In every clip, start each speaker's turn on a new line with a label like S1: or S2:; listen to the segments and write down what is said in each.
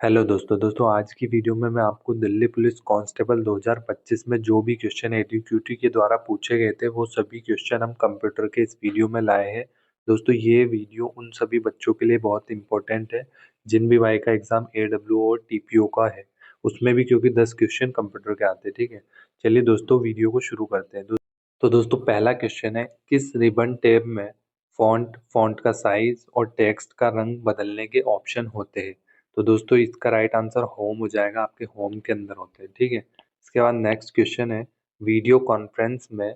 S1: Hello दोस्तों आज की वीडियो में मैं आपको दिल्ली पुलिस कांस्टेबल 2025 में जो भी क्वेश्चन एडीक्यूटी के द्वारा पूछे गए थे वो सभी क्वेश्चन हम कंप्यूटर के इस वीडियो में लाए हैं। दोस्तों ये वीडियो उन सभी बच्चों के लिए बहुत इंपॉर्टेंट है जिन भी भाई का एग्जाम एडब्ल्यू और टीपीओ का है, उसमें भी क्योंकि 10 क्वेश्चन कंप्यूटर के आते हैं। ठीक है, चलिए दोस्तों वीडियो को शुरू करते हैं। तो दोस्तों पहला क्वेश्चन है, किस रिबन टैब में फॉन्ट का साइज और टेक्स्ट का रंग बदलने के ऑप्शन होते हैं? तो दोस्तों इसका राइट आंसर होम हो जाएगा, आपके होम के अंदर होते हैं। ठीक है, इसके बाद नेक्स्ट क्वेश्चन है, वीडियो कॉन्फ्रेंस में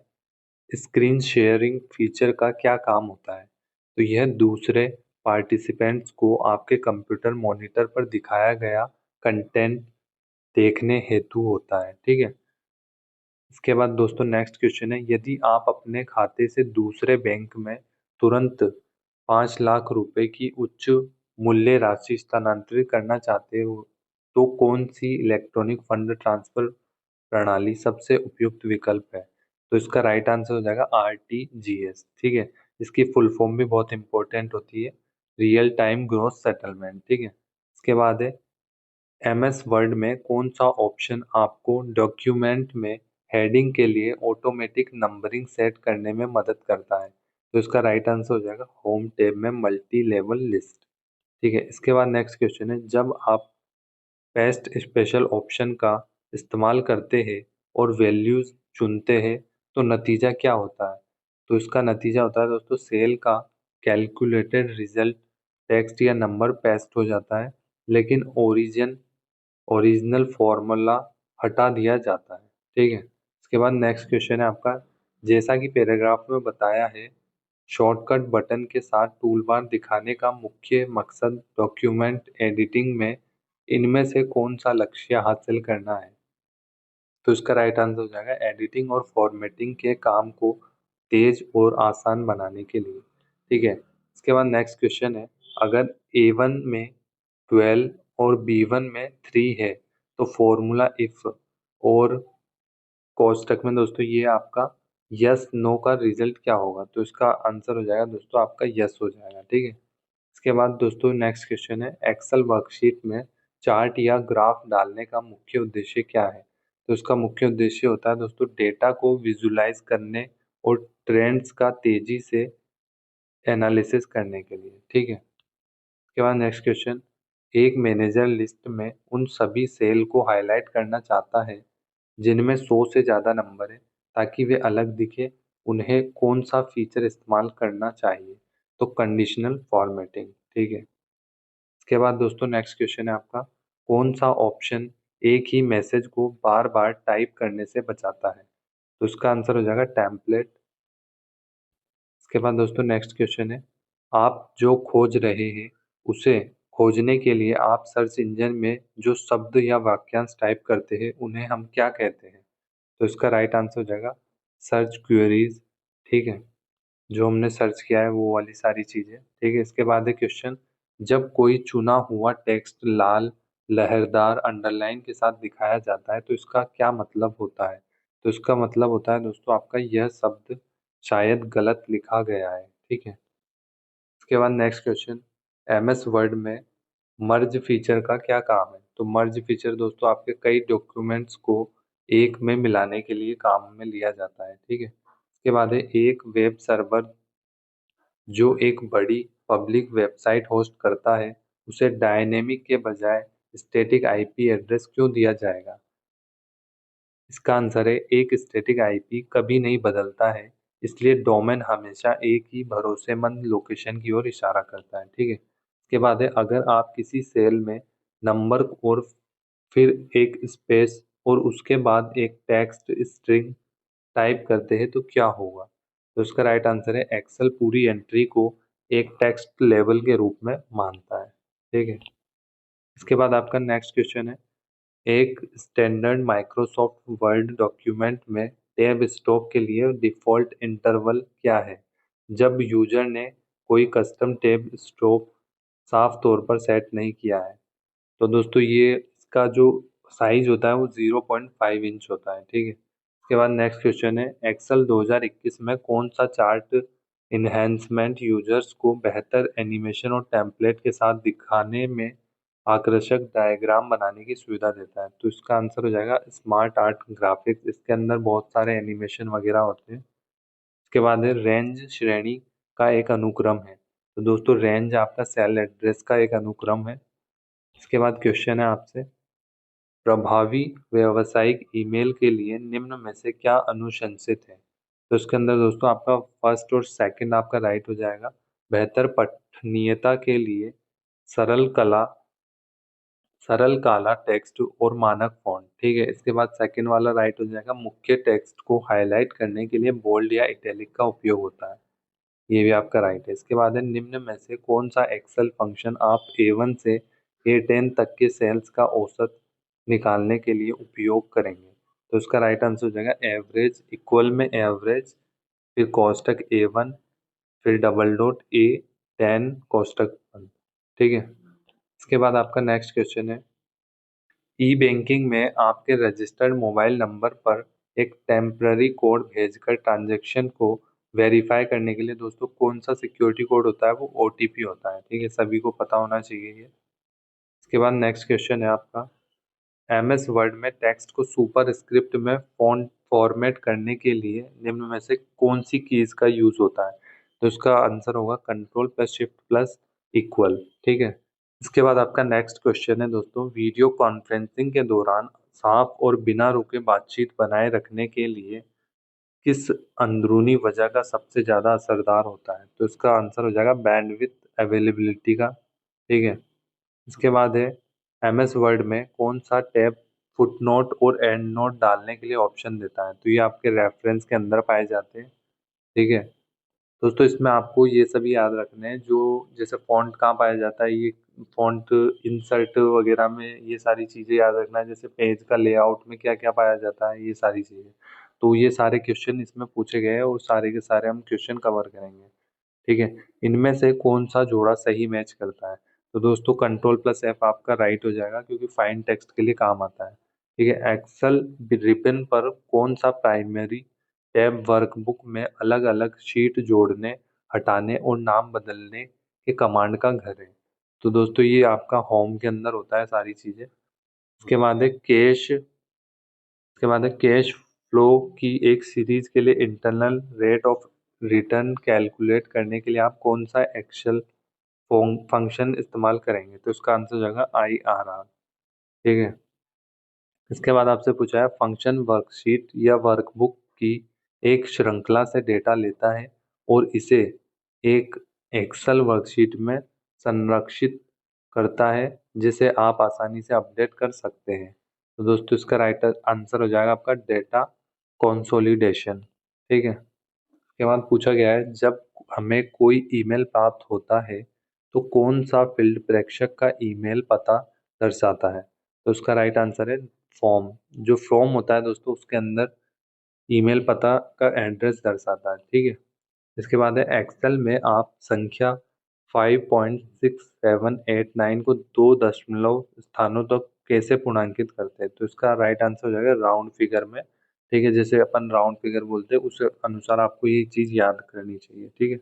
S1: स्क्रीन शेयरिंग फीचर का क्या काम होता है? तो यह दूसरे पार्टिसिपेंट्स को आपके कंप्यूटर मॉनिटर पर दिखाया गया कंटेंट देखने हेतु होता है। ठीक है, इसके बाद दोस्तों नेक्स्ट क्वेश्चन है, यदि आप अपने खाते से दूसरे बैंक में तुरंत 5 लाख रुपए की उच्च मूल्य राशि स्थानांतरित करना चाहते हो तो कौन सी इलेक्ट्रॉनिक फंड ट्रांसफर प्रणाली सबसे उपयुक्त विकल्प है? तो इसका राइट आंसर हो जाएगा आरटीजीएस। ठीक है, इसकी फुल फॉर्म भी बहुत इंपॉर्टेंट होती है, रियल टाइम ग्रॉस सेटलमेंट। ठीक है, इसके बाद है, एमएस वर्ड में कौन सा ऑप्शन आपको डॉक्यूमेंट में हेडिंग के लिए ऑटोमेटिक नंबरिंग सेट करने में मदद करता है? तो इसका राइट आंसर हो जाएगा होम टैब में मल्टी लेवल लिस्ट। ठीक है, इसके बाद नेक्स्ट क्वेश्चन है, जब आप पेस्ट स्पेशल ऑप्शन का इस्तेमाल करते हैं और वैल्यूज चुनते हैं तो नतीजा क्या होता है? तो इसका नतीजा होता है दोस्तों सेल का कैलकुलेटेड रिजल्ट टेक्स्ट या नंबर पेस्ट हो जाता है, लेकिन ओरिजिनल फॉर्मूला हटा दिया जाता है। ठीक है, इसके बाद नेक्स्ट क्वेश्चन है आपका, जैसा कि पैराग्राफ में बताया है, शॉर्टकट बटन के साथ टूलबार दिखाने का मुख्य मकसद डॉक्यूमेंट एडिटिंग में इनमें से कौन सा लक्ष्य हासिल करना है? तो इसका राइट आंसर हो जाएगा एडिटिंग और फॉर्मेटिंग के काम को तेज और आसान बनाने के लिए। ठीक है, इसके बाद नेक्स्ट क्वेश्चन है, अगर A1 में 12 और B1 में 3 है तो फॉर्मूला इफ और कोष्टक में दोस्तों ये आपका यस नो का रिजल्ट क्या होगा? तो इसका आंसर हो जाएगा दोस्तों आपका यस हो जाएगा। ठीक है, इसके बाद दोस्तों नेक्स्ट क्वेश्चन है, एक्सेल वर्कशीट में चार्ट या ग्राफ डालने का मुख्य उद्देश्य क्या है? तो इसका मुख्य उद्देश्य होता है दोस्तों डेटा को विजुलाइज करने और ट्रेंड्स का तेजी से एनालिसिस करने के लिए। ठीक है, इसके बाद नेक्स्ट क्वेश्चन, एक मैनेजर लिस्ट में उन सभी सेल को हाईलाइट करना चाहता है जिनमें 100 से ज़्यादा नंबर है ताकि वे अलग दिखे, उन्हें कौन सा फीचर इस्तेमाल करना चाहिए? तो कंडीशनल फॉर्मेटिंग। ठीक है, इसके बाद दोस्तों नेक्स्ट क्वेश्चन है आपका, कौन सा ऑप्शन एक ही मैसेज को बार बार टाइप करने से बचाता है? तो इसका आंसर हो जाएगा टेम्पलेट। इसके बाद दोस्तों नेक्स्ट क्वेश्चन है, आप जो खोज रहे हैं उसे खोजने के लिए आप सर्च इंजन में जो शब्द या वाक्यांश टाइप करते हैं उन्हें हम क्या कहते हैं? तो इसका राइट आंसर हो जाएगा सर्च क्वेरीज। ठीक है, जो हमने सर्च किया है वो वाली सारी चीजें। ठीक है, इसके बाद है क्वेश्चन, जब कोई चुना हुआ टेक्स्ट लाल लहरदार अंडरलाइन के साथ दिखाया जाता है तो इसका क्या मतलब होता है? तो इसका मतलब होता है दोस्तों आपका यह शब्द शायद गलत लिखा गया है। ठीक है, इसके बाद नेक्स्ट क्वेश्चन, एमएस वर्ड में मर्ज फीचर का क्या काम है? तो मर्ज फीचर दोस्तों आपके कई डॉक्यूमेंट्स को एक में मिलाने के लिए काम में लिया जाता है। ठीक है, इसके बाद है, एक वेब सर्वर जो एक बड़ी पब्लिक वेबसाइट होस्ट करता है उसे डायनेमिक के बजाय स्टैटिक आईपी एड्रेस क्यों दिया जाएगा? इसका आंसर है, एक स्टैटिक आईपी कभी नहीं बदलता है, इसलिए डोमेन हमेशा एक ही भरोसेमंद लोकेशन की ओर इशारा करता है। ठीक है, इसके बाद है, अगर आप किसी सेल में नंबर और फिर एक स्पेस और उसके बाद एक टेक्स्ट स्ट्रिंग टाइप करते हैं तो क्या होगा? तो इसका राइट आंसर है, एक्सेल पूरी एंट्री को एक टेक्स्ट लेवल के रूप में मानता है। ठीक है, इसके बाद आपका नेक्स्ट क्वेश्चन है, एक स्टैंडर्ड माइक्रोसॉफ्ट वर्ड डॉक्यूमेंट में टैब स्टॉप के लिए डिफ़ॉल्ट इंटरवल क्या है जब यूजर ने कोई कस्टम टैब स्टॉप साफ तौर पर सेट नहीं किया है? तो दोस्तों ये इसका जो साइज होता है वो 0.5 इंच होता है। ठीक है, इसके बाद नेक्स्ट क्वेश्चन है, एक्सेल 2021 में कौन सा चार्ट इन्हेंसमेंट यूजर्स को बेहतर एनिमेशन और टेम्पलेट के साथ दिखाने में आकर्षक डायग्राम बनाने की सुविधा देता है। तो इसका आंसर हो जाएगा स्मार्ट आर्ट ग्राफिक्स। इसके अंदर बहुत सारे एनिमेशन वगैरह होते हैं। इसके बाद है रेंज श्रेणी का एक अनुक्रम है। तो दोस्तों रेंज आपका सेल एड्रेस का एक अनुक्रम है। इसके बाद क्वेश्चन है आपसे, प्रभावी व्यावसायिक ईमेल के लिए निम्न में से क्या अनुशंसित है। तो इसके अंदर दोस्तों आपका फर्स्ट और सेकंड आपका राइट हो जाएगा। बेहतर पठनीयता के लिए सरल कला सरल काला टेक्स्ट और मानक फॉन्ट। ठीक है, इसके बाद सेकंड वाला राइट हो जाएगा। मुख्य टेक्स्ट को हाईलाइट करने के लिए बोल्ड या इटैलिक का उपयोग होता है। ये भी आपका राइट है। इसके बाद है निम्न में से कौन सा एक्सेल फंक्शन आप A1 से A10 तक के सेल्स का औसत निकालने के लिए उपयोग करेंगे। तो इसका राइट आंसर हो जाएगा एवरेज, इक्वल में एवरेज, फिर कोष्टक A1, फिर डबल डॉट A10 कोष्टक बंद। ठीक है, इसके बाद आपका नेक्स्ट क्वेश्चन है, ई बैंकिंग में आपके रजिस्टर्ड मोबाइल नंबर पर एक टेम्पररी कोड भेजकर ट्रांजैक्शन को वेरीफाई करने के लिए दोस्तों कौन सा सिक्योरिटी कोड होता है, वो OTP होता है। ठीक है, सभी को पता होना चाहिए ये। इसके बाद नेक्स्ट क्वेश्चन है आपका, MS वर्ड में टेक्स्ट को सुपर स्क्रिप्ट में फॉन्ट फॉर्मेट करने के लिए निम्न में से कौन सी कीज का यूज होता है। तो इसका आंसर होगा control plus shift plus equal. ठीक है, इसके बाद आपका नेक्स्ट क्वेश्चन है दोस्तों, वीडियो कॉन्फ्रेंसिंग के दौरान साफ और बिना रुके बातचीत बनाए रखने के लिए किस अंदरूनी वजह का सबसे ज़्यादा असरदार होता है। तो इसका आंसर हो जाएगा बैंडविड्थ अवेलेबिलिटी का। ठीक है, इसके बाद है MS वर्ड में कौन सा टैब फुटनोट और एंड नोट डालने के लिए ऑप्शन देता है। तो ये आपके रेफरेंस के अंदर पाए जाते हैं। ठीक है दोस्तों, इसमें आपको ये सभी याद रखने हैं, जो जैसे फॉन्ट कहाँ पाया जाता है, ये फॉन्ट इंसर्ट वगैरह में ये सारी चीज़ें याद रखना है। जैसे पेज का लेआउट में क्या क्या पाया जाता है, ये सारी चीज़ें। तो ये सारे क्वेश्चन इसमें पूछे गए हैं और सारे के सारे हम क्वेश्चन कवर करेंगे। ठीक है, इनमें से कौन सा जोड़ा सही मैच करता है। तो दोस्तों कंट्रोल प्लस F आपका राइट हो जाएगा, क्योंकि फाइन टेक्स्ट के लिए काम आता है। ठीक है, एक्सेल रिबन पर कौन सा प्राइमरी टैब वर्कबुक में अलग अलग शीट जोड़ने, हटाने और नाम बदलने के कमांड का घर है। तो दोस्तों ये आपका होम के अंदर होता है सारी चीजें। इसके बाद है कैश फ्लो की एक सीरीज के लिए internal rate of return calculate करने के लिए आप कौन सा एक्सेल फंक्शन इस्तेमाल करेंगे। तो इसका आंसर हो जाएगा IRR। ठीक है, इसके बाद आपसे पूछा है, फंक्शन वर्कशीट या वर्कबुक की एक श्रृंखला से डेटा लेता है और इसे एक एक्सेल वर्कशीट में संरक्षित करता है, जिसे आप आसानी से अपडेट कर सकते हैं। तो दोस्तों इसका राइट आंसर हो जाएगा आपका डेटा कंसोलिडेशन। ठीक है, के बाद पूछा गया है, जब हमें कोई ईमेल प्राप्त होता है तो कौन सा फील्ड प्रेषक का ईमेल पता दर्शाता है। तो उसका राइट आंसर है फॉर्म। जो फॉर्म होता है दोस्तों, उसके अंदर ईमेल पता का एड्रेस दर्शाता है। ठीक है, इसके बाद है एक्सेल में आप संख्या 5.6789 को 2 दशमलव स्थानों तक कैसे पूर्णांकित करते हैं। तो इसका राइट आंसर हो जाएगा राउंड फिगर में। ठीक है, जैसे अपन राउंड फिगर बोलते हैं, उस अनुसार आपको ये चीज याद करनी चाहिए। ठीक है,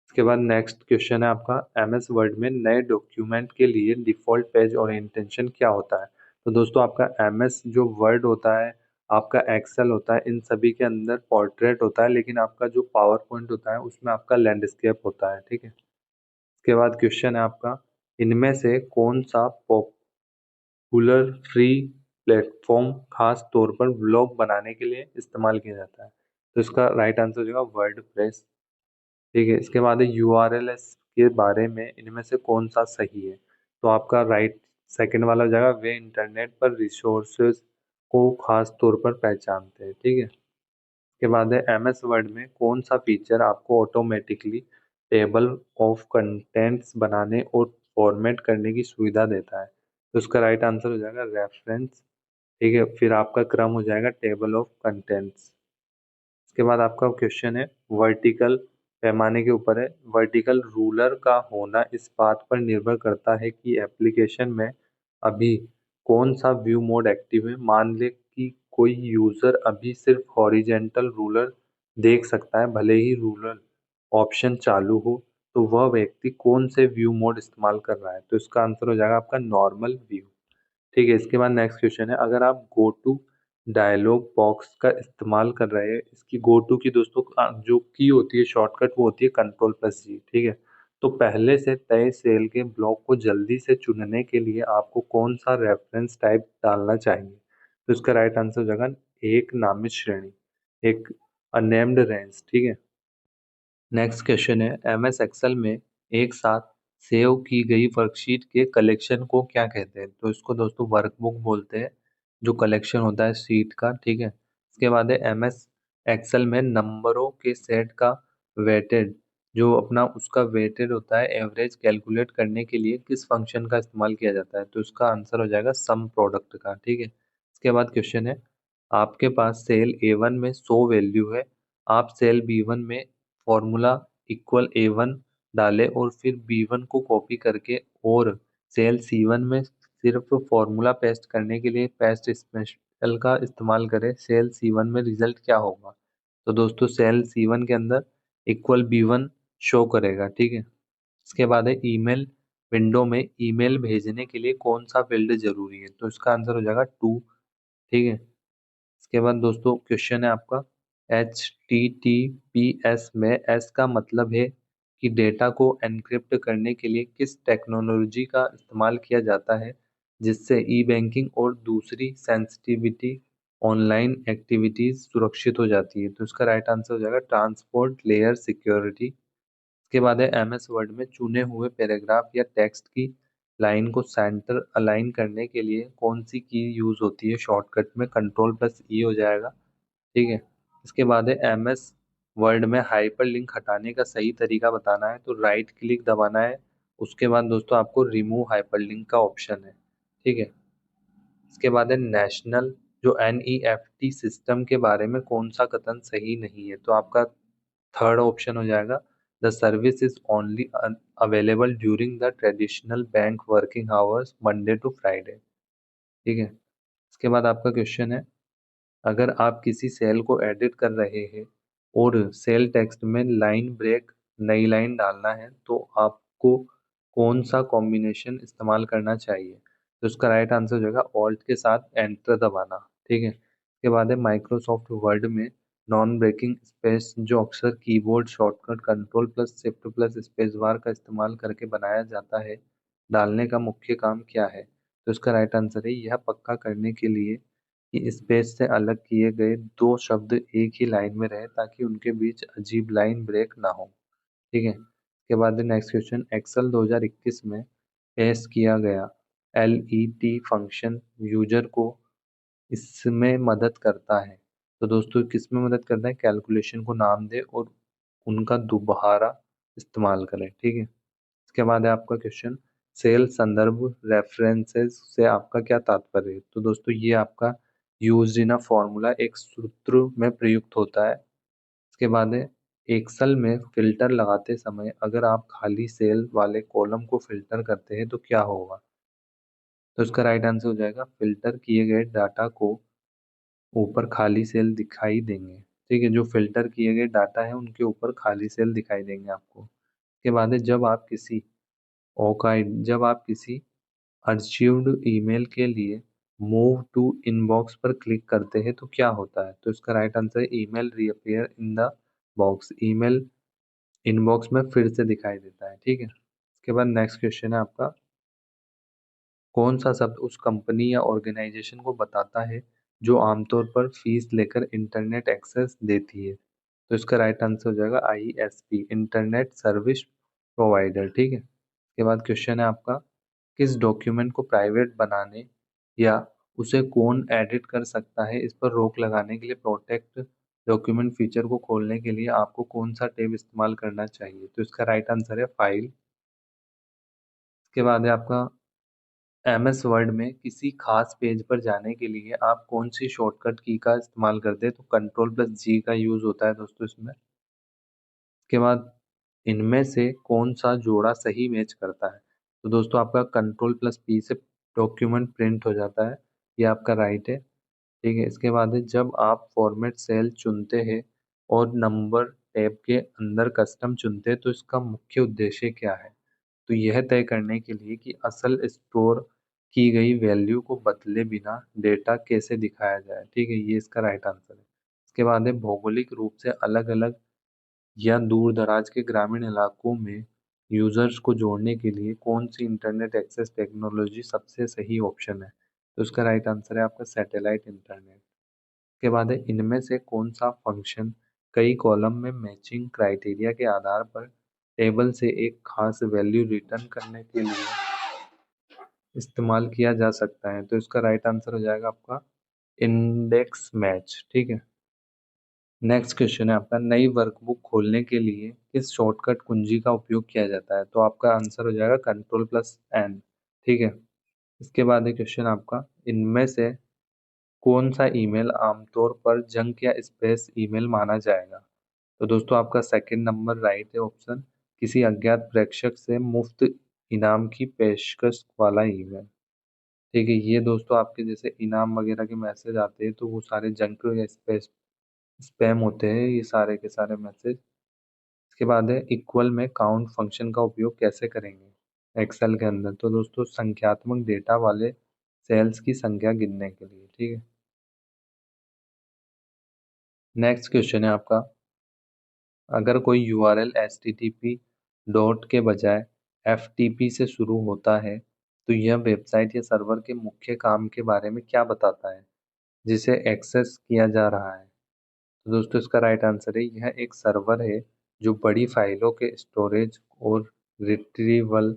S1: इसके बाद नेक्स्ट क्वेश्चन है आपका, MS वर्ड में नए डॉक्यूमेंट के लिए डिफॉल्ट पेज ओरिएंटेशन क्या होता है। तो दोस्तों आपका MS जो वर्ड होता है, आपका एक्सेल होता है, इन सभी के अंदर पोर्ट्रेट होता है, लेकिन आपका जो पावर पॉइंट होता है उसमें आपका लैंडस्केप होता है। ठीक है, इसके बाद क्वेश्चन है आपका, इनमें से कौन सा पॉपुलर फ्री प्लेटफॉर्म खास तौर पर ब्लॉग बनाने के लिए इस्तेमाल किया जाता है। तो इसका राइट आंसर हो जाएगा वर्डप्रेस। ठीक है, इसके बाद है URLs के बारे में इनमें से कौन सा सही है। तो आपका राइट सेकंड वाला हो जाएगा, वे इंटरनेट पर रिसोर्सेज को खास तौर पर पहचानते हैं। ठीक है, इसके बाद है MS वर्ड में कौन सा फीचर आपको ऑटोमेटिकली टेबल ऑफ कंटेंट्स बनाने और फॉर्मेट करने की सुविधा देता है। तो उसका राइट आंसर हो जाएगा रेफरेंस। ठीक है, फिर आपका क्रम हो जाएगा टेबल ऑफ कंटेंट्स। इसके बाद आपका क्वेश्चन है, वर्टिकल पैमाने के ऊपर है, वर्टिकल रूलर का होना इस बात पर निर्भर करता है कि एप्लीकेशन में अभी कौन सा व्यू मोड एक्टिव है। मान ले कि कोई यूजर अभी सिर्फ हॉरिजेंटल रूलर देख सकता है, भले ही रूलर ऑप्शन चालू हो। तो वह व्यक्ति कौन से व्यू मोड इस्तेमाल कर रहा है। तो इसका आंसर हो जाएगा आपका नॉर्मल व्यू। ठीक है, इसके बाद नेक्स्ट क्वेश्चन है, अगर आप गो टू डायलॉग बॉक्स का इस्तेमाल कर रहे हैं, इसकी गो टू की दोस्तों जो की होती है शॉर्टकट वो होती है कंट्रोल+G। ठीक है, तो पहले से तय सेल के ब्लॉक को जल्दी से चुनने के लिए आपको कौन सा रेफरेंस टाइप डालना चाहिए। तो इसका राइट आंसर हो जाएगा एक नामित श्रेणी, एक अनेम्ड रेंज। ठीक है, नेक्स्ट क्वेश्चन है, एमएस एक्सेल में एक साथ सेव की गई वर्कशीट के कलेक्शन को क्या कहते हैं। तो इसको दोस्तों वर्कबुक बोलते हैं, जो कलेक्शन होता है शीट का। ठीक है, इसके बाद है एमएस एक्सेल में नंबरों के सेट का वेटेड, जो अपना उसका वेटेड होता है एवरेज कैलकुलेट करने के लिए किस फंक्शन का इस्तेमाल किया जाता है। तो इसका आंसर हो जाएगा सम प्रोडक्ट का। ठीक है, इसके बाद क्वेश्चन है, आपके पास सेल A1 में 100 वैल्यू है, आप सेल B1 में फॉर्मूला इक्वल A1 डालें और फिर B1 को कॉपी करके और सेल C1 में सिर्फ फॉर्मूला पेस्ट करने के लिए पेस्ट स्पेशल का इस्तेमाल करें, सेल C1 में रिजल्ट क्या होगा। तो दोस्तों सेल C1 के अंदर इक्वल B1 शो करेगा। ठीक है, इसके बाद है ईमेल विंडो में ईमेल भेजने के लिए कौन सा फील्ड जरूरी है। तो इसका आंसर हो जाएगा टू। ठीक है, इसके बाद दोस्तों क्वेश्चन है आपका, HTTPS में एस का मतलब है कि डेटा को एनक्रिप्ट करने के लिए किस टेक्नोलॉजी का इस्तेमाल किया जाता है जिससे ई बैंकिंग और दूसरी सेंसिटिविटी ऑनलाइन एक्टिविटीज सुरक्षित हो जाती है। तो इसका राइट आंसर हो जाएगा ट्रांसपोर्ट लेयर सिक्योरिटी। इसके बाद है एमएस वर्ड में चुने हुए पैराग्राफ या टेक्स्ट की लाइन को सेंटर अलाइन करने के लिए कौन सी की यूज होती है। शॉर्टकट में कंट्रोल+E हो जाएगा। ठीक है, इसके बाद है एमएस वर्ड में हाइपर लिंक हटाने का सही तरीका बताना है। तो राइट क्लिक दबाना है, उसके बाद दोस्तों आपको रिमूव हाइपर लिंक का ऑप्शन है। ठीक है, इसके बाद है नेशनल जो NEFT सिस्टम के बारे में कौन सा कथन सही नहीं है। तो आपका थर्ड ऑप्शन हो जाएगा, the service is only available during the traditional bank working hours Monday to Friday. ठीक है, इसके बाद आपका क्वेश्चन है, अगर आप किसी सेल को एडिट कर रहे हैं और सेल टेक्स्ट में लाइन ब्रेक नई लाइन डालना है तो आपको कौन सा कॉम्बिनेशन इस्तेमाल करना चाहिए। तो उसका राइट आंसर हो जाएगा ऑल्ट के साथ एंटर दबाना। ठीक है, इसके बाद है माइक्रोसॉफ्ट वर्ड में नॉन ब्रेकिंग स्पेस जो अक्सर कीबोर्ड शॉर्टकट कंट्रोल+Shift+स्पेस बार का इस्तेमाल करके बनाया जाता है, डालने का मुख्य काम क्या है। तो इसका राइट आंसर है यह पक्का करने के लिए कि स्पेस से अलग किए गए दो शब्द एक ही लाइन में रहे ताकि उनके बीच अजीब लाइन ब्रेक ना हो। ठीक है, इसके बाद नेक्स्ट क्वेश्चन, एक्सेल 2021 में पेश किया गया LET फंक्शन यूजर को इसमें मदद करता है। तो दोस्तों किस में मदद करता है, कैलकुलेशन को नाम दे और उनका दोबारा इस्तेमाल करें। ठीक है, इसके बाद है आपका क्वेश्चन, सेल संदर्भ रेफरेंसेस से आपका क्या तात्पर्य है। तो दोस्तों ये आपका यूज इन अ फॉर्मूला एक सूत्र में प्रयुक्त होता है। इसके बाद है एक्सेल में फिल्टर लगाते समय अगर आप खाली सेल वाले कॉलम को फिल्टर करते हैं तो क्या होगा। तो इसका राइट आंसर हो जाएगा फिल्टर किए गए डाटा को ऊपर खाली सेल दिखाई देंगे। ठीक है, जो फिल्टर किए गए डाटा है उनके ऊपर खाली सेल दिखाई देंगे आपको। इसके बाद है जब आप किसी अर्चिव्ड ईमेल के लिए मूव टू इनबॉक्स पर क्लिक करते हैं तो क्या होता है। तो इसका राइट आंसर है email reappear in the box, email inbox में फिर से दिखाई देता है। ठीक है, इसके बाद नेक्स्ट क्वेश्चन है आपका, कौन सा शब्द उस कंपनी या ऑर्गेनाइजेशन को बताता है जो आमतौर पर फीस लेकर इंटरनेट एक्सेस देती है। तो इसका राइट आंसर हो जाएगा ISP, इंटरनेट सर्विस प्रोवाइडर। ठीक है, इसके बाद क्वेश्चन है आपका, किस डॉक्यूमेंट को प्राइवेट बनाने या उसे कौन एडिट कर सकता है, इस पर रोक लगाने के लिए प्रोटेक्ट डॉक्यूमेंट फीचर को खोलने के लिए आपको कौन सा टैब इस्तेमाल करना चाहिए। तो इसका राइट आंसर है फाइल। इसके बाद है आपका, MS वर्ड में किसी खास पेज पर जाने के लिए आप कौन सी शॉर्टकट की का इस्तेमाल करते हैं। तो कंट्रोल+G का यूज होता है दोस्तों इसमें। इसके बाद इनमें से कौन सा जोड़ा सही मैच करता है। तो दोस्तों आपका कंट्रोल+P से डॉक्यूमेंट प्रिंट हो जाता है, ये आपका राइट है। ठीक है, इसके बाद है जब आप फॉर्मेट सेल चुनते हैं और नंबर टैब के अंदर कस्टम चुनते हैं तो इसका मुख्य उद्देश्य क्या है? तो यह तय करने के लिए कि असल स्टोर की गई वैल्यू को बदले बिना डेटा कैसे दिखाया जाए। ठीक है, ये इसका राइट आंसर है। इसके बाद है भौगोलिक रूप से अलग अलग या दूर दराज के ग्रामीण इलाकों में यूजर्स को जोड़ने के लिए कौन सी इंटरनेट एक्सेस टेक्नोलॉजी सबसे सही ऑप्शन है? तो इसका राइट आंसर है आपका सैटेलाइट इंटरनेट। के बाद है इनमें से कौन सा फंक्शन कई कॉलम में मैचिंग क्राइटेरिया के आधार पर टेबल से एक खास वैल्यू रिटर्न करने के लिए इस्तेमाल किया जा सकता है? तो इसका राइट आंसर हो जाएगा आपका इंडेक्स मैच। ठीक है। नेक्स्ट क्वेश्चन है आपका, नई वर्कबुक खोलने के लिए किस शॉर्टकट कुंजी का उपयोग किया जाता है? तो आपका आंसर हो जाएगा Ctrl+N। ठीक है। इसके बाद है क्वेश्चन आपका, इनमें से कौन सा ईमेल आमतौर पर जंक या स्पेस ईमेल माना जाएगा? तो दोस्तों आपका सेकंड नंबर राइट है ऑप्शन, किसी अज्ञात प्रेषक से मुफ्त इनाम की पेशकश वाला ईमेल। ठीक है, ये दोस्तों आपके जैसे इनाम वगैरह के मैसेज आते हैं तो वो सारे जंक या स्पेस स्पैम होते हैं, ये सारे के सारे मैसेज। इसके बाद है इक्वल में काउंट फंक्शन का उपयोग कैसे करेंगे एक्सेल के अंदर? तो दोस्तों संख्यात्मक डेटा वाले सेल्स की संख्या गिनने के लिए। ठीक है। नेक्स्ट क्वेश्चन है आपका, अगर कोई यूआरएल एचटीटीपी डॉट के बजाय एफटीपी से शुरू होता है तो यह वेबसाइट या सर्वर के मुख्य काम के बारे में क्या बताता है जिसे एक्सेस किया जा रहा है? तो दोस्तों इसका राइट आंसर है, यह एक सर्वर है जो बड़ी फाइलों के स्टोरेज और रिट्रीवल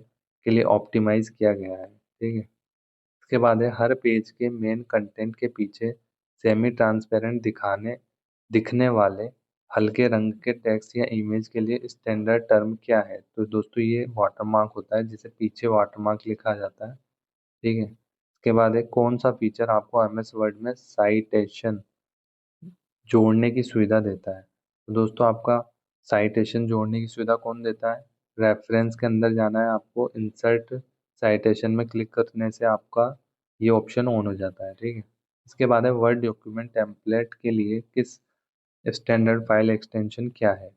S1: के लिए ऑप्टिमाइज किया गया है। ठीक है। इसके बाद है हर पेज के मेन कंटेंट के पीछे सेमी ट्रांसपेरेंट दिखने वाले हल्के रंग के टेक्स्ट या इमेज के लिए स्टैंडर्ड टर्म क्या है? तो दोस्तों ये वाटरमार्क होता है, जिसे पीछे वाटरमार्क लिखा जाता है। ठीक है। इसके बाद है कौन सा फीचर आपको एमएस वर्ड में साइटेशन जोड़ने की सुविधा देता है? तो दोस्तों आपका साइटेशन जोड़ने की सुविधा कौन देता है? रेफरेंस के अंदर जाना है आपको, इंसर्ट साइटेशन में क्लिक करने से आपका ये ऑप्शन ऑन हो जाता है। ठीक है। इसके बाद है वर्ड डॉक्यूमेंट टेम्पलेट के लिए किस स्टैंडर्ड फाइल एक्सटेंशन क्या है?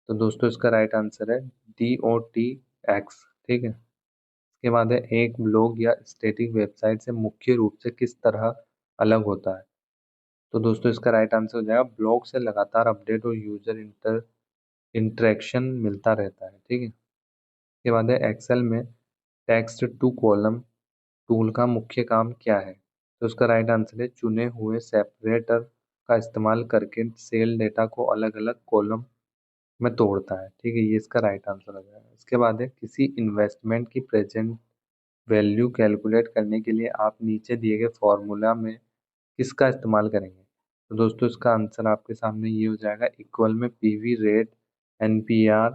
S1: तो दोस्तों इसका राइट आंसर है DOTX। ठीक है। इसके बाद है एक ब्लॉग या स्टैटिक वेबसाइट से मुख्य रूप से किस तरह अलग होता है? तो दोस्तों इसका राइट आंसर हो जाएगा, ब्लॉग से लगातार अपडेट और यूजर इंटरेक्शन मिलता रहता है। ठीक है। इसके बाद है एक्सेल में टेक्स्ट टू कॉलम टूल का मुख्य काम क्या है? तो उसका राइट आंसर है चुने हुए सेपरेटर का इस्तेमाल करके सेल डेटा को अलग अलग कॉलम में तोड़ता है। ठीक है, ये इसका राइट आंसर हो जाएगा। इसके बाद है किसी इन्वेस्टमेंट की प्रेजेंट वैल्यू कैलकुलेट करने के लिए आप नीचे दिए गए फॉर्मूला में किसका इस्तेमाल करेंगे? तो दोस्तों इसका आंसर आपके सामने ये हो जाएगा, इक्वल में पीवी रेट एनपीआर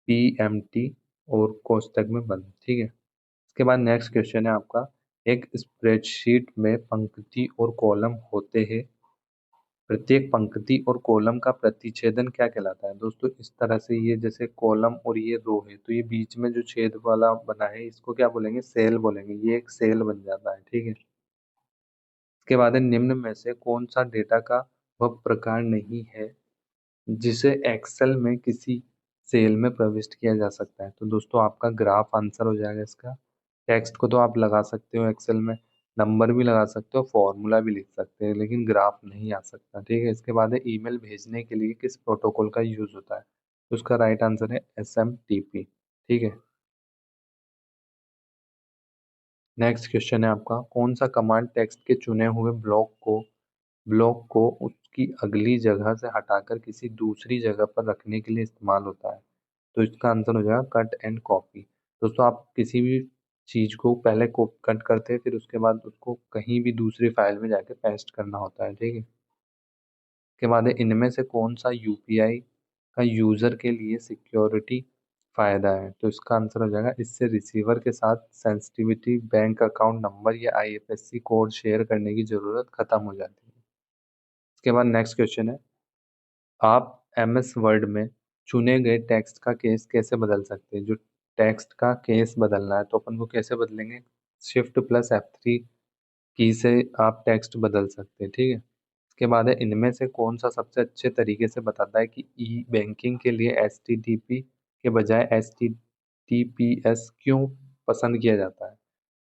S1: पीएमटी और कोष्टक में बंद। ठीक है। इसके बाद नेक्स्ट क्वेश्चन है आपका, एक स्प्रेडशीट में पंक्ति और कॉलम होते हैं, प्रत्येक पंक्ति और कॉलम का प्रतिच्छेदन क्या कहलाता है? दोस्तों इस तरह से ये जैसे कॉलम और ये रो है तो ये बीच में जो छेद वाला बना है इसको क्या बोलेंगे? सेल बोलेंगे। ये एक सेल बन जाता है। ठीक है। इसके बाद है निम्न में से कौन सा डेटा का वह प्रकार नहीं है जिसे एक्सेल में किसी सेल में प्रविष्ट किया जा सकता है? तो दोस्तों आपका ग्राफ आंसर हो जाएगा इसका। टेक्स्ट को तो आप लगा सकते हो एक्सेल में, नंबर भी लगा सकते हो, फॉर्मूला भी लिख सकते हैं, लेकिन ग्राफ नहीं आ सकता। ठीक है। इसके बाद है ईमेल भेजने के लिए किस प्रोटोकॉल का यूज होता है? तो उसका राइट आंसर है SMTP। ठीक है। नेक्स्ट क्वेश्चन है आपका, कौन सा कमांड टेक्स्ट के चुने हुए ब्लॉक को उसकी अगली जगह से हटाकर किसी दूसरी जगह पर रखने के लिए इस्तेमाल होता है? तो इसका आंसर हो जाएगा कट एंड कॉपी। दोस्तों आप किसी भी चीज को पहले को कट करते हैं फिर उसके बाद उसको कहीं भी दूसरी फाइल में जाके पेस्ट करना होता है। ठीक है। इसके बाद है इनमें से कौन सा यूपीआई का यूजर के लिए सिक्योरिटी फायदा है? तो इसका आंसर हो जाएगा, इससे रिसीवर के साथ सेंसिटिविटी बैंक अकाउंट नंबर या आईएफएससी कोड शेयर करने की जरूरत खत्म हो जाती है। इसके बाद नेक्स्ट क्वेश्चन है, आप एमएस वर्ड में चुने गए टेक्स्ट का केस कैसे बदल सकते हैं? जो टेक्स्ट का केस बदलना है तो अपन को कैसे बदलेंगे? Shift+F3 की से आप टेक्स्ट बदल सकते हैं। ठीक है। इसके बाद है इनमें से कौन सा सबसे अच्छे तरीके से बताता है कि ई बैंकिंग के लिए HTTP के बजाय HTTPS क्यों पसंद किया जाता है।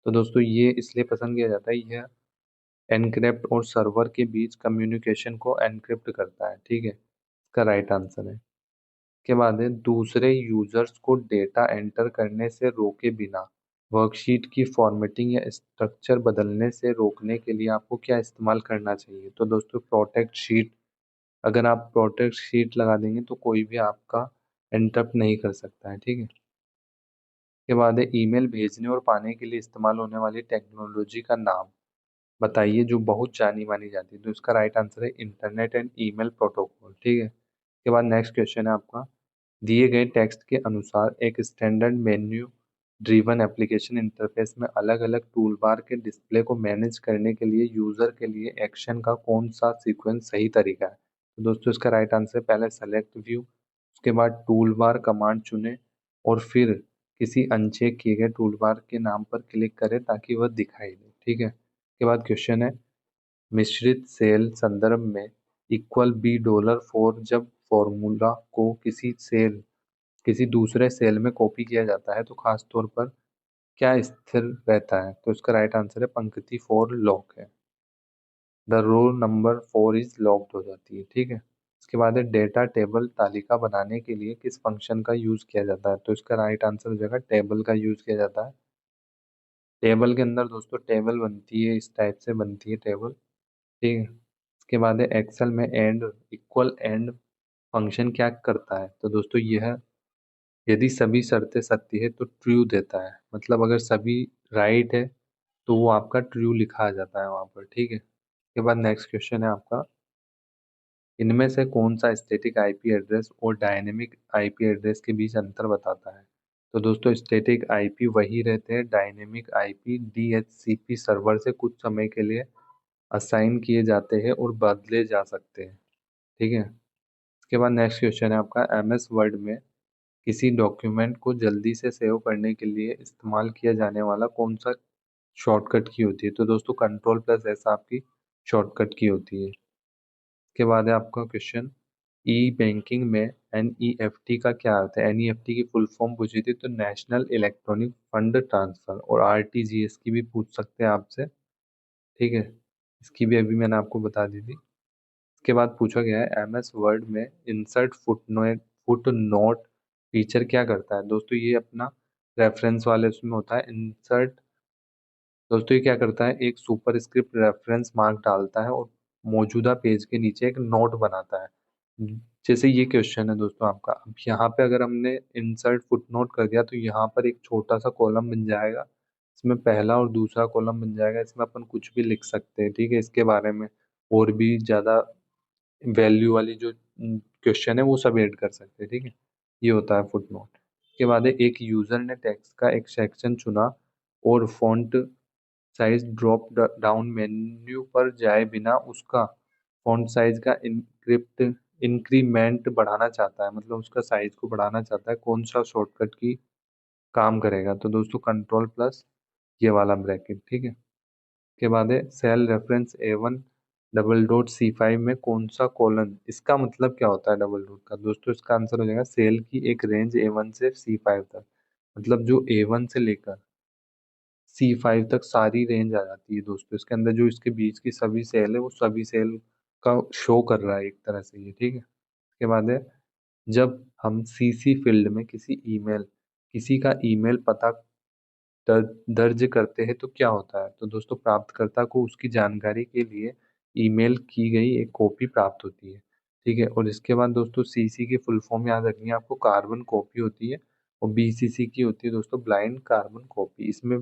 S1: तो दोस्तों ये इसलिए पसंद किया जाता है, यह एनक्रिप्ट और सर्वर के बीच कम्युनिकेशन को एनक्रिप्ट करता है। ठीक है, इसका राइट आंसर है। के बाद है दूसरे यूजर्स को डेटा एंटर करने से रोके बिना वर्कशीट की फॉर्मेटिंग या स्ट्रक्चर बदलने से रोकने के लिए आपको क्या इस्तेमाल करना चाहिए। तो दोस्तों प्रोटेक्ट शीट, अगर आप प्रोटेक्ट शीट लगा देंगे तो कोई भी आपका इंटरप्ट नहीं कर सकता है। ठीक है, के बाद है ईमेल भेजने और पाने के लिए इस्तेमाल होने वाली टेक्नोलॉजी का नाम बताइए जो बहुत जानी मानी जाती है। तो इसका राइट आंसर है इंटरनेट एंड ईमेल प्रोटोकॉल। ठीक है, इसके बाद नेक्स्ट क्वेश्चन है आपका, दिए गए टेक्स्ट के अनुसार एक standard menu driven application interface में अलग अलग टूलबार के डिस्प्ले को मैनेज करने के लिए यूजर के लिए एक्शन का कौन सा सीक्वेंस सही तरीका है। तो दोस्तों इसका राइट आंसर पहले सेलेक्ट व्यू, उसके बाद टूलबार कमांड चुने और फिर किसी अनचेक किए गए टूलबार के नाम पर क्लिक करें ताकि वह दिखाई दे। ठीक है, उसके बाद क्वेश्चन है मिश्रित सेल संदर्भ में इक्वल बी डॉलर फोर जब फॉर्मूला को किसी दूसरे सेल में कॉपी किया जाता है तो खास तौर पर क्या स्थिर रहता है। तो इसका राइट आंसर है पंक्ति 4 लॉक है, the row number 4 is locked हो जाती है। ठीक है, इसके बाद है डेटा टेबल तालिका बनाने के लिए किस फंक्शन का यूज किया जाता है। तो इसका राइट आंसर हो जाएगा टेबल का यूज किया जाता है। टेबल के अंदर दोस्तों टेबल बनती है, इस टाइप से बनती है टेबल। ठीक है, इसके बाद है एक्सेल में एंड इक्वल एंड फंक्शन क्या करता है। तो दोस्तों यह यदि सभी शर्तें सत्य है तो ट्रू देता है, मतलब अगर सभी राइट है तो वो आपका ट्रू लिखा आ जाता है वहां पर। ठीक है, इसके बाद नेक्स्ट क्वेश्चन है आपका, इनमें से कौन सा स्टैटिक आईपी एड्रेस और डायनेमिक आईपी एड्रेस के बीच अंतर बताता है। तो दोस्तों स्टैटिक आईपी वही रहते हैं, डायनेमिक आईपी DHCP सर्वर से कुछ समय के लिए असाइन किए जाते हैं और बदले जा सकते हैं। ठीक है, इसके बाद नेक्स्ट क्वेश्चन है आपका, MS वर्ड में किसी डॉक्यूमेंट को जल्दी से सेव करने के लिए इस्तेमाल किया जाने वाला कौन सा शॉर्टकट की होती है। तो दोस्तों कंट्रोल+S आपकी शॉर्टकट की होती है। इसके बाद है आपका क्वेश्चन, ई बैंकिंग में NEFT का क्या अर्थ है। NEFT की फुल फॉर्म पूछी थी तो नेशनल इलेक्ट्रॉनिक फंड ट्रांसफर, और RTGS की भी पूछ सकते हैं आपसे। ठीक है, इसकी भी अभी मैंने आपको बता दी थी। इसके बाद पूछा गया है MS वर्ड में इंसर्ट फुट नोट फीचर क्या करता है। दोस्तों ये अपना रेफरेंस वाले उसमें होता है इंसर्ट। दोस्तों ये क्या करता है, एक सुपर स्क्रिप्ट रेफरेंस मार्क डालता है और मौजूदा पेज के नीचे एक नोट बनाता है। जैसे ये क्वेश्चन है दोस्तों आपका, अब यहाँ पे अगर हमने इंसर्ट फुटनोट कर दिया तो यहाँ पर एक छोटा सा कॉलम बन जाएगा, इसमें पहला और दूसरा कॉलम बन जाएगा, इसमें अपन कुछ भी लिख सकते हैं। ठीक है, इसके बारे में और भी ज़्यादा वैल्यू वाली जो क्वेश्चन है वो सब ऐड कर सकते हैं। ठीक है, ये होता है फुटनोट। इसके बाद है एक यूजर ने टेक्स्ट का एक सेक्शन चुना और font size drop down menu पर जाए बिना उसका फॉन्ट साइज का इंक्रीमेंट बढ़ाना चाहता है, मतलब उसका साइज को बढ़ाना चाहता है, कौन सा शॉर्टकट की काम करेगा। तो दोस्तों कंट्रोल+ ये वाला ब्रैकेट। ठीक है, के बाद है cell reference A1 double dot C5 में कौन सा कॉलन, इसका मतलब क्या होता है डबल डॉट का। दोस्तों इसका आंसर हो जाएगा सेल की एक रेंज A1 से C5 तक, मतलब जो A1 से लेकर C5 तक सारी रेंज आ जाती है दोस्तों। इसके अंदर जो इसके बीच की सभी सेल है वो सभी सेल का शो कर रहा है एक तरह से ये। ठीक है, इसके बाद है जब हम CC फील्ड में किसी का ईमेल पता दर्ज करते हैं तो क्या होता है। तो दोस्तों प्राप्तकर्ता को उसकी जानकारी के लिए ईमेल की गई एक कॉपी प्राप्त होती है। ठीक है, और इसके बाद दोस्तों CC की फुल फॉर्म याद रखनी है आपको, कार्बन कॉपी होती है, और BCC की होती है दोस्तों ब्लाइंड कार्बन कॉपी। इसमें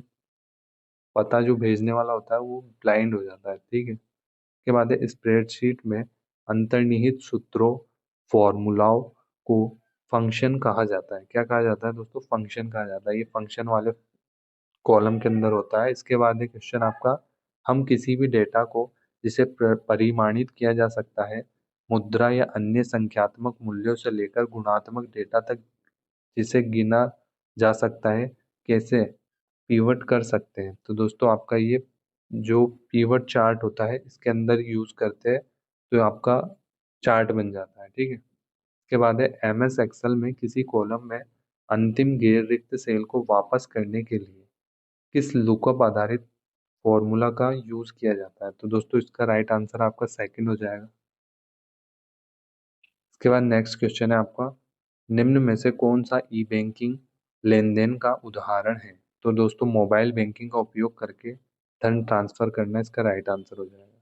S1: पता जो भेजने वाला होता है वो ब्लाइंड हो जाता है। ठीक है, इसके बाद है स्प्रेडशीट में अंतर्निहित सूत्रों फॉर्मूलाओं को फंक्शन कहा जाता है। क्या कहा जाता है दोस्तों, फंक्शन कहा जाता है। ये फंक्शन वाले कॉलम के अंदर होता है। इसके बाद है क्वेश्चन आपका, हम किसी भी डेटा को जिसे परिमाणित किया जा सकता है मुद्रा या अन्य संख्यात्मक मूल्यों से लेकर गुणात्मक डेटा तक जिसे गिना जा सकता है कैसे पीवट कर सकते हैं। तो दोस्तों आपका ये जो पीवट चार्ट होता है इसके अंदर यूज करते हैं तो आपका चार्ट बन जाता है, ठीक है। इसके बाद है MS एक्सेल में किसी कॉलम में अंतिम गैर रिक्त सेल को वापस करने के लिए किस लुकअप आधारित फॉर्मूला का यूज किया जाता है। तो दोस्तों इसका राइट आंसर आपका सेकंड हो जाएगा। इसके बाद नेक्स्ट क्वेश्चन है आपका, निम्न में से कौन सा ई बैंकिंग लेन देन का उदाहरण है। तो दोस्तों मोबाइल बैंकिंग का उपयोग करके धन ट्रांसफर करना इसका राइट आंसर हो जाएगा।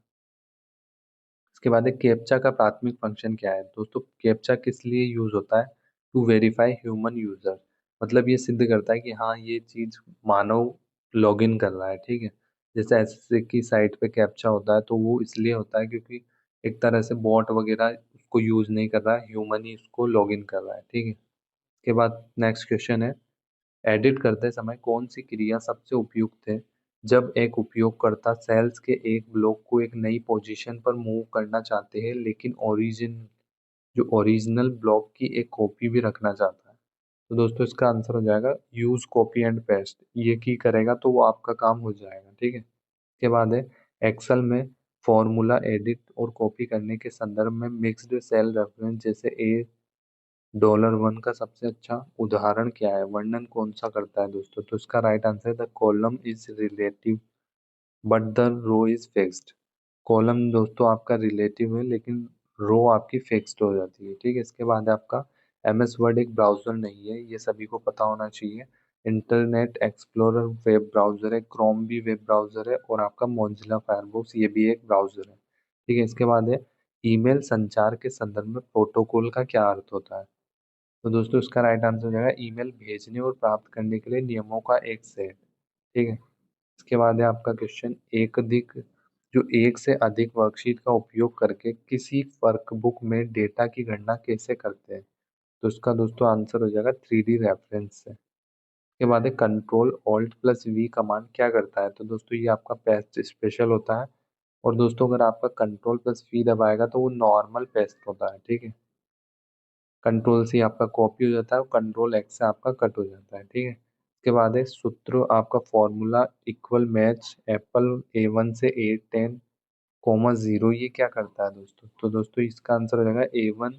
S1: इसके बाद है कैप्चा का प्राथमिक फंक्शन क्या है। दोस्तों कैप्चा किस लिए यूज होता है, टू वेरीफाई ह्यूमन यूजर, मतलब ये सिद्ध करता है कि हाँ ये चीज मानव लॉगिन कर रहा है, ठीक है। जैसे ऐसे की साइट पे कैप्चा होता है तो वो इसलिए होता है क्योंकि एक तरह से बॉट वगैरह उसको यूज नहीं कर रहा है, ह्यूमन ही उसको लॉगिन कर रहा है, ठीक है। इसके बाद नेक्स्ट क्वेश्चन है, एडिट करते समय कौन सी क्रिया सबसे उपयुक्त है जब एक उपयोगकर्ता सेल्स के एक ब्लॉक को एक नई पोजीशन पर मूव करना चाहते हैं लेकिन ओरिजिनल ब्लॉक की एक कॉपी भी रखना चाहता है। तो दोस्तों इसका आंसर हो जाएगा यूज कॉपी एंड पेस्ट, ये की करेगा तो वो आपका काम हो जाएगा, ठीक है। इसके बाद है एक्सेल में फॉर्मूला एडिट और कॉपी करने के संदर्भ में मिक्स्ड सेल रेफरेंस जैसे $1 का सबसे अच्छा उदाहरण क्या है, वर्णन कौन सा करता है दोस्तों। तो इसका राइट आंसर है the column is relative but the row is fixed. Column दोस्तों आपका रिलेटिव है लेकिन रो आपकी फिक्स्ड हो जाती है, ठीक है। इसके बाद है आपका MS वर्ड एक ब्राउजर नहीं है, ये सभी को पता होना चाहिए। इंटरनेट एक्सप्लोरर वेब ब्राउजर है, क्रोम भी वेब ब्राउजर है और आपका मोजिला फायरफॉक्स ये भी एक ब्राउजर है, ठीक है। इसके बाद है ईमेल संचार के संदर्भ में प्रोटोकॉल का क्या अर्थ होता है। तो दोस्तों इसका राइट आंसर हो जाएगा ईमेल भेजने और प्राप्त करने के लिए नियमों का एक सेट, ठीक है। इसके बाद है आपका क्वेश्चन, एक से अधिक वर्कशीट का उपयोग करके किसी वर्कबुक में डेटा की गणना कैसे करते हैं। तो इसका दोस्तों आंसर हो जाएगा 3D रेफरेंस से। इसके बाद है Ctrl+Alt+V कमांड क्या करता है। तो दोस्तों ये आपका पेस्ट स्पेशल होता है और दोस्तों अगर आपका Ctrl+V दबाएगा तो वो नॉर्मल पेस्ट होता है, ठीक है। कंट्रोल C आपका कॉपी हो जाता है और Ctrl+X से आपका कट हो जाता है, ठीक है। इसके बाद है सूत्र आपका formula equal match Apple A1 से A10, 0 ये क्या करता है दोस्तों। तो दोस्तों इसका आंसर हो जाएगा A1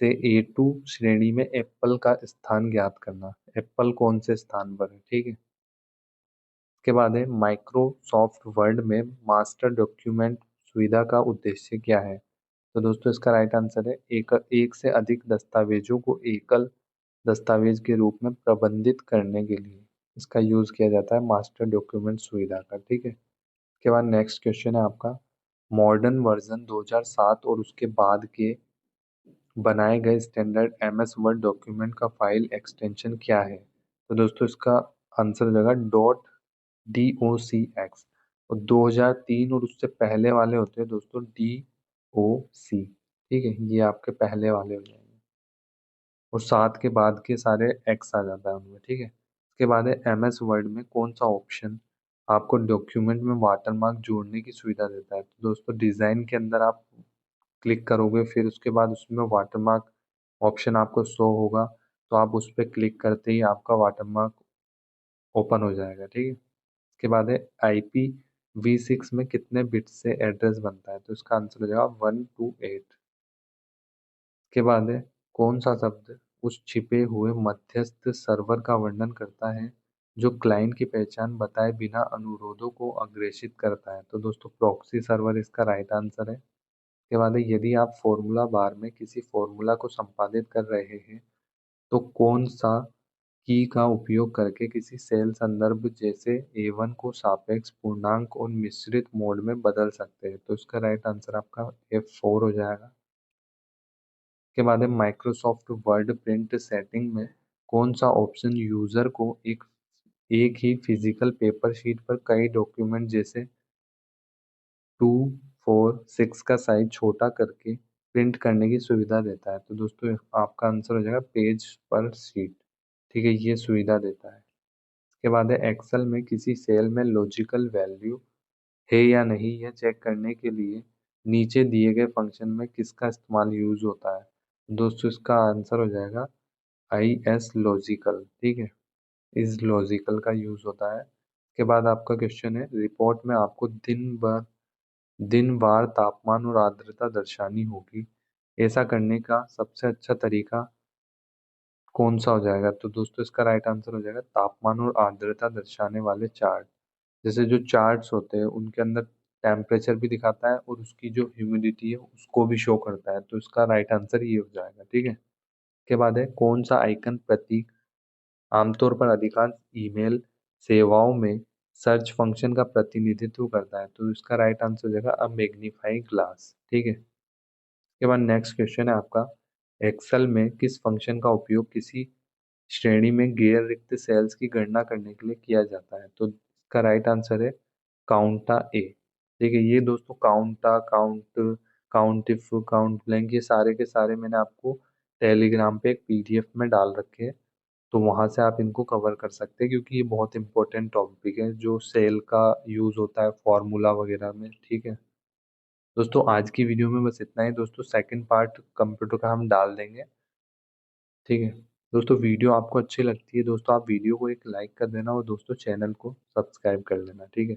S1: से A2 श्रेणी में एप्पल का स्थान ज्ञात करना, एप्पल कौन से स्थान पर है, ठीक है। इसके बाद है माइक्रोसॉफ्ट वर्ड में मास्टर डॉक्यूमेंट सुविधा का उद्देश्य क्या है। तो दोस्तों इसका राइट आंसर है एक से अधिक दस्तावेजों को एकल दस्तावेज के रूप में प्रबंधित करने के लिए इसका यूज किया जाता है मास्टर डॉक्यूमेंट सुविधा का, ठीक है। इसके बाद नेक्स्ट क्वेश्चन है आपका, मॉडर्न वर्जन 2007 और उसके बाद के बनाए गए स्टैंडर्ड MS वर्ड डॉक्यूमेंट का फाइल एक्सटेंशन क्या है। तो दोस्तों इसका आंसर हो जाएगा .docx और 2003 और उससे पहले वाले होते हैं दोस्तों DOC, ठीक है, ये आपके पहले वाले हो जाएंगे और 7 के बाद के सारे एक्स आ जाता है उनमें, ठीक है। इसके बाद है MS वर्ड में कौन सा ऑप्शन आपको डॉक्यूमेंट में वाटरमार्क जोड़ने की सुविधा देता है। तो दोस्तों डिजाइन के अंदर आप क्लिक करोगे फिर उसके बाद उसमें वाटरमार्क ऑप्शन आपको शो होगा, तो आप उस पर क्लिक करते ही आपका वाटरमार्क ओपन हो जाएगा, ठीक है। इसके बाद है IPv6 में कितने बिट से एड्रेस बनता है। तो इसका आंसर हो जाएगा 128। के बाद है कौन सा शब्द उस छिपे हुए मध्यस्थ सर्वर का वर्णन करता है जो क्लाइंट की पहचान बताए बिना अनुरोधों को अग्रेषित करता है। तो दोस्तों प्रॉक्सी सर्वर इसका राइट आंसर है। इसके बाद है यदि आप फॉर्मूला बार में किसी फॉर्मूला को संपादित कर रहे हैं तो कौन सा की का उपयोग करके किसी सेल संदर्भ जैसे A1 को सापेक्ष पूर्णांक और मिश्रित मोड में बदल सकते हैं। तो इसका राइट आंसर आपका F4 हो जाएगा। के बाद है माइक्रोसॉफ्ट वर्ड प्रिंट सेटिंग में कौन सा ऑप्शन यूजर को एक ही फिजिकल पेपर शीट पर कई डॉक्यूमेंट जैसे 2, 4, 6 का साइज छोटा करके प्रिंट करने की सुविधा देता है। तो दोस्तों आपका आंसर हो जाएगा पेज पर शीट, ठीक है, ये सुविधा देता है। इसके बाद है एक्सेल में किसी सेल में लॉजिकल वैल्यू है या नहीं यह चेक करने के लिए नीचे दिए गए फंक्शन में किसका इस्तेमाल यूज होता है। दोस्तों इसका आंसर हो जाएगा IS लॉजिकल, ठीक है, इस लॉजिकल का यूज होता है। इसके बाद आपका क्वेश्चन है रिपोर्ट में आपको दिन भर दिन वार तापमान और आर्द्रता दर्शानी होगी। ऐसा करने का सबसे अच्छा तरीका कौन सा हो जाएगा? तो दोस्तों इसका राइट आंसर हो जाएगा तापमान और आर्द्रता दर्शाने वाले चार्ट। जैसे जो चार्ट्स होते हैं उनके अंदर टेम्परेचर भी दिखाता है और उसकी जो ह्यूमिडिटी है उसको भी शो करता है, तो इसका राइट आंसर ये हो जाएगा। ठीक है, के बाद है कौन सा आइकन प्रतीक आमतौर पर अधिकांश ईमेल सेवाओं में सर्च फंक्शन का प्रतिनिधित्व करता है? तो इसका राइट आंसर हो जाएगा अ मैग्नीफाइंग ग्लास। ठीक है, इसके बाद नेक्स्ट क्वेश्चन है आपका, एक्सेल में किस फंक्शन का उपयोग किसी श्रेणी में गैर रिक्त सेल्स की गणना करने के लिए किया जाता है? तो इसका राइट आंसर है काउंटा ए। ठीक है, ये दोस्तों काउंटा, काउंट इफ, काउंट ब्लैंक, ये सारे के सारे मैंने आपको टेलीग्राम पे एक पीडीएफ में डाल रखे हैं, तो वहां से आप इनको कवर कर सकते हैं क्योंकि ये बहुत इंपॉर्टेंट टॉपिक है जो सेल का यूज होता है फॉर्मूला वगैरह में। ठीक है दोस्तों, आज की वीडियो में बस इतना ही दोस्तों, सेकंड पार्ट कंप्यूटर का हम डाल देंगे। ठीक है दोस्तों, वीडियो आपको अच्छी लगती है दोस्तों, आप वीडियो को एक लाइक कर देना और दोस्तों चैनल को सब्सक्राइब कर लेना। ठीक है।